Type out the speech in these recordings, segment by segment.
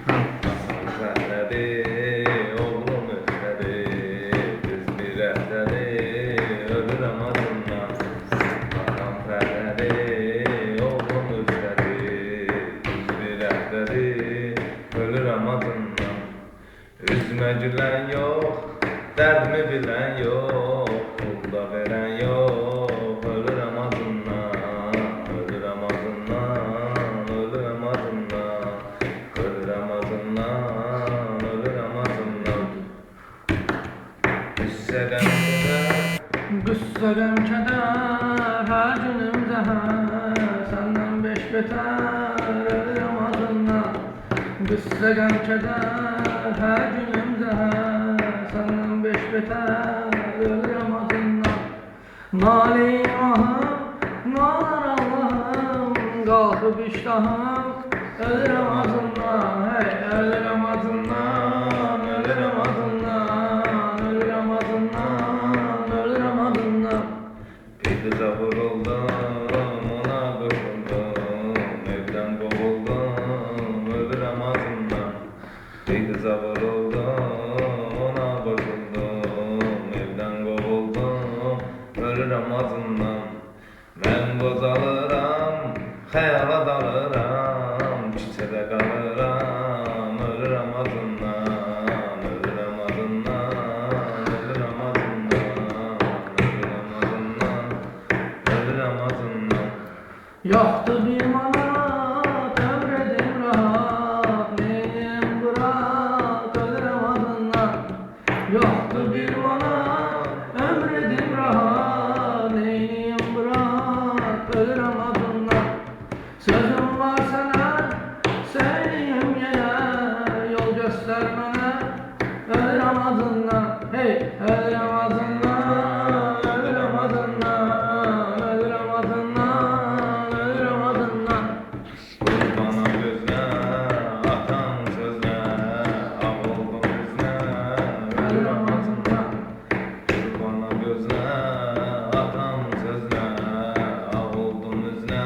Hasan sənlədi, oğlum özlədi, düz bir əhdədi, ölürəm acından. Hasan sənlədi, oğlum özlədi, düz bir əhdədi, ölürəm acından. Üzmə gülən yox, dərdimi bilən yox, pulda verən yox, ölürəm acından, ölürəm acından, ölürəm acından, ölürəm acından, ölürəm acından. Qüssədəm kədər, hər günüm zəhər, səndən beş betər, ölürəm acından. Qüssədəm kədər, hər günüm zəhər, səndən beş betər, ölürəm acından. Naleyim ahım, nalar Allahım, qalxıb iştahım, ölürəm acından, hey, ölürəm acından, ölürəm acından, ölürəm acından, ölürəm acından. Bir qıza vuruldum, ona qırıldım, evdən qovuldum, ölürəm acından. Bir qıza vuruldum, ona qırıldım, evdən qovuldum, ölürəm acından. Mən qozalıram, xəyala dalıram, küçədə qalıram, ölürəm acından, ölürəm acından, ölürəm acından, ölürəm acından, ölürəm acından. Yoxdur bir manat, ömr edim rahat, neyim bırak, ölürəm acından. Yoxdur bir manat, ömr edim rahat, neyim bırak, ölürəm acından. Sözüm var sənə, söyleyeyim yenə, yol göstər mənə, ölürəm acından, hey, ölürəm acından, ölürəm acından, ölürəm acından, ölürəm acından. Qurbanam gözlə, atam sözlə, ağ oldum üzlə, ölürəm acından. Qurbanam gözlə, atam sözlə, ağ oldum üzlə,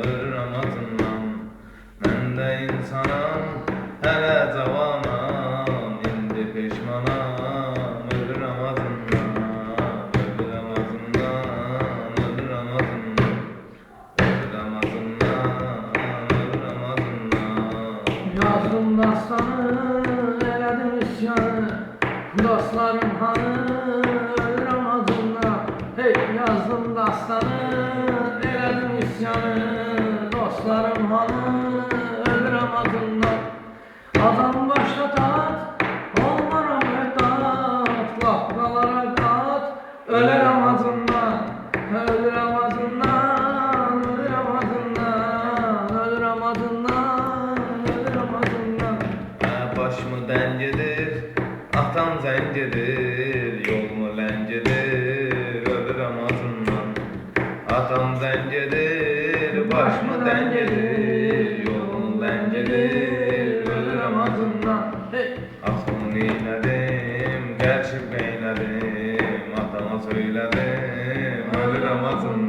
ölürəm acından. Mən də insanam, hələ cavanam, indi peşmanam, ölürəm acından, ölürəm acından, ölürəm acından, ölürəm acından, ölürəm acından. Yazdım dastanı, elədim isyanı, dostlarım hanı, ölürəm acından. Hey, yazdım dastanı, elədim isyanı, dostlarım hanı, ölürəm acından. Adam başda tat, olmaram rəhdat, lafqalara qat, ölürəm acından, ölürəm acından, ölürəm acından, ölürəm acından, ölürəm acından. Başımı dəng edir, atam zəng edir, yolumu ləng edir, ölürəm acından. Atam zəng edir, başımı dəng edir, yolumu ləng edir, ölürəm acından. Axın eylədim, gerçək eylədim, atama söylədim, ölürəm acından.